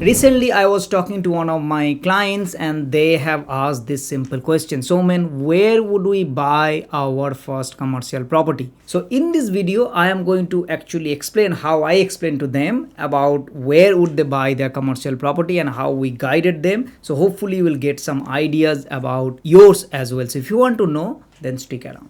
Recently, I was talking to one of my clients and they have asked this simple question. So, man, where would we buy our first commercial property? So, in this video, I am going to actually explain how I explained to them about where would they buy their commercial property and how we guided them. So, hopefully, you will get some ideas about yours as well. So, if you want to know, then stick around.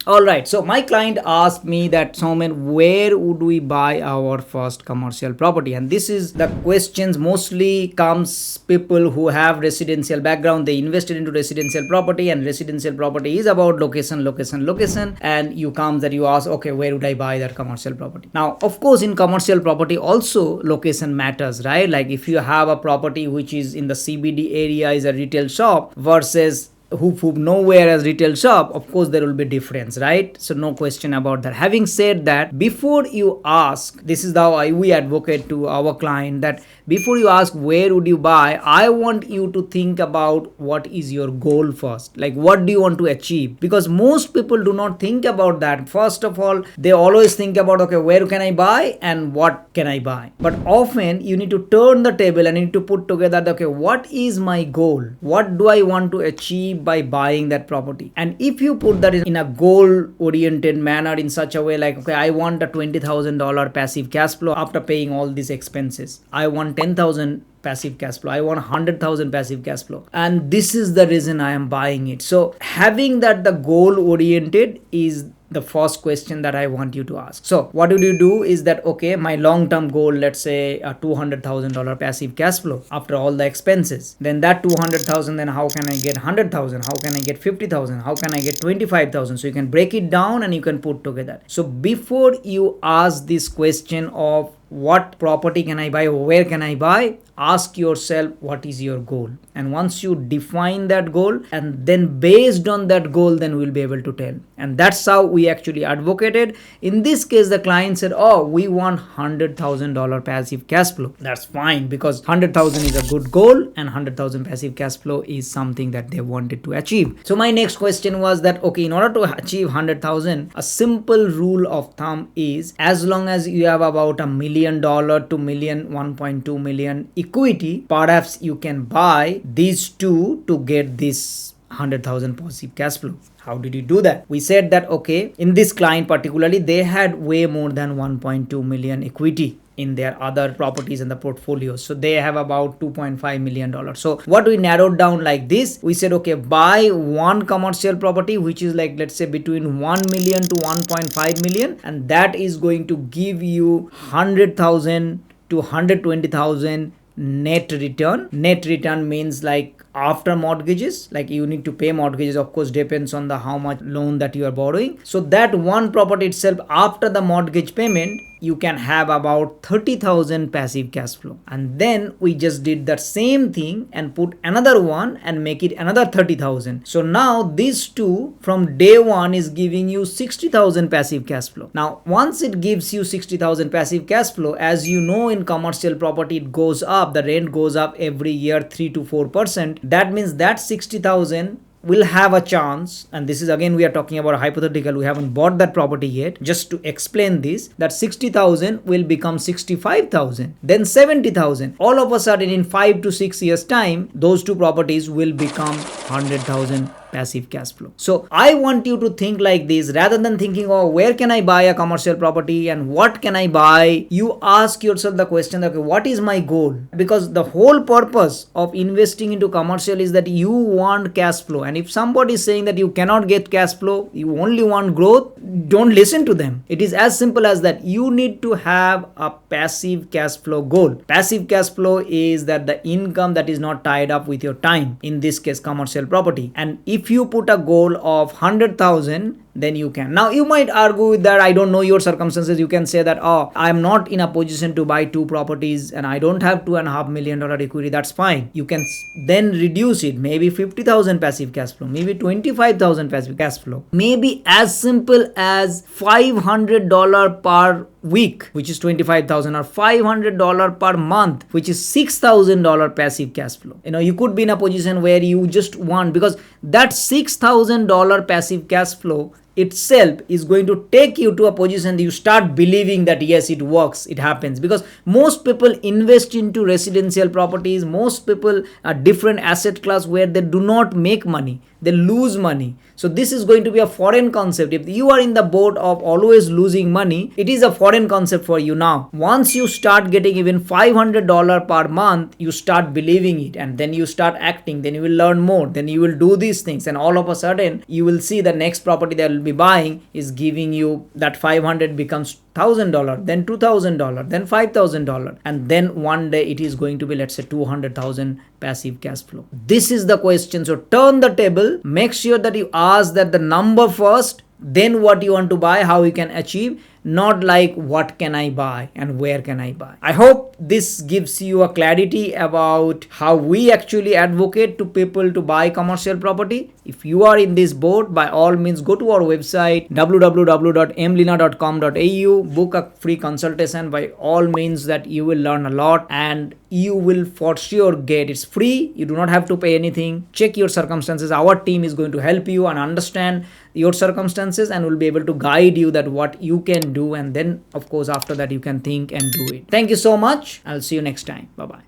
Alright, so my client asked me that, Somen, where would we buy our first commercial property? And this is the questions mostly comes people who have residential background. They invested into residential property, and residential property is about location. And you come that you ask, okay, where would I buy that commercial property? Now, of course, in commercial property also location matters, right? Like if you have a property which is in the CBD area is a retail shop versus who nowhere as retail shop, of course there will be difference, right? So no question about that. Having said that, before you ask, this is how we advocate to our client, that before you ask where would you buy, I want you to think about what is your goal first. Like what do you want to achieve? Because most people do not think about that. First of all, they always think about, okay, where can I buy and what can I buy? But often you need to turn the table and you need to put together, okay, what is my goal? What do I want to achieve by buying that property? And if you put that in a goal oriented manner in such a way, like, okay, I want a $20,000 passive cash flow after paying all these expenses. I want 10,000 passive cash flow. I want 100,000 passive cash flow. And this is the reason I am buying it. So having that the goal oriented is the first question that I want you to ask. So what would you do is that, okay, my long-term goal, let's say a $200,000 passive cash flow after all the expenses. Then that 200,000, then how can I get 100,000? How can I get 50,000? How can I get 25,000? So you can break it down and you can put together. So before you ask this question of what property can I buy or where can I buy, ask yourself what is your goal. And once you define that goal, and then based on that goal, then we'll be able to tell. And that's how we actually advocated. In this case, the client said, oh, we want $100,000 passive cash flow. That's fine, because 100,000 is a good goal and 100,000 passive cash flow is something that they wanted to achieve. So my next question was that, okay, in order to achieve 100,000, a simple rule of thumb is, as long as you have about $1 million to 1.2 million equity, perhaps you can buy these two to get this 100,000 passive cash flow. How did you do that? We said that, okay, in this client particularly, they had way more than 1.2 million equity in their other properties in the portfolio. So they have about $2.5 million. So what we narrowed down like this, we said, okay, buy one commercial property, which is like, let's say between 1 million to 1.5 million. And that is going to give you 100,000 to 120,000 net return. Net return means like after mortgages, like you need to pay mortgages, of course, depends on the how much loan that you are borrowing. So that one property itself, after the mortgage payment, you can have about 30,000 passive cash flow. And then we just did that same thing and put another one and make it another 30,000. So now these two from day one is giving you 60,000 passive cash flow. Now once it gives you 60,000 passive cash flow, as you know, in commercial property it goes up, the rent goes up every year 3 to 4%. That means that 60,000 will have a chance, and this is again we are talking about a hypothetical, we haven't bought that property yet, just to explain this, that 60,000 will become 65,000, then 70,000. All of a sudden in 5 to 6 years time, those two properties will become 100,000 passive cash flow. So I want you to think like this, rather than thinking, oh, where can I buy a commercial property and what can I buy? You ask yourself the question, okay, what is my goal? Because the whole purpose of investing into commercial is that you want cash flow. And if somebody is saying that you cannot get cash flow, you only want growth, don't listen to them. It is as simple as that. You need to have a passive cash flow goal. Passive cash flow is that the income that is not tied up with your time, in this case commercial property. And if you put a goal of 100,000, then you can. Now you might argue with that, I don't know your circumstances. You can say that, oh, I'm not in a position to buy two properties and I don't have $2.5 million equity. That's fine. You can then reduce it, maybe 50,000 passive cash flow, maybe 25,000 passive cash flow, maybe as simple as $500 per week, which is 25,000, or $500 per month, which is $6,000 passive cash flow. You could be in a position where you just want, because that $6,000 passive cash flow itself is going to take you to a position that you start believing that yes, it works, it happens. Because most people invest into residential properties, most people are different asset class where they do not make money, they lose money. So this is going to be a foreign concept. If you are in the boat of always losing money, it is a foreign concept for you now. Once you start getting even $500 per month, you start believing it, and then you start acting, then you will learn more, then you will do these things, and all of a sudden you will see the next property that will be buying is giving you that 500 becomes $1,000, then $2,000, then $5,000, and then one day it is going to be, let's say, 200,000 passive cash flow. This is the question. So turn the table, make sure that you ask that the number first, then what you want to buy, how you can achieve, not like what can I buy and where can I buy. I hope this gives you a clarity about how we actually advocate to people to buy commercial property. If you are in this boat, by all means go to our website www.mlina.com.au, book a free consultation. By all means, that you will learn a lot and you will for sure get, it's free, you do not have to pay anything. Check your circumstances. Our team is going to help you and understand your circumstances and will be able to guide you that what you can do, and then of course after that you can think and do it. Thank you so much. I'll see you next time. Bye bye.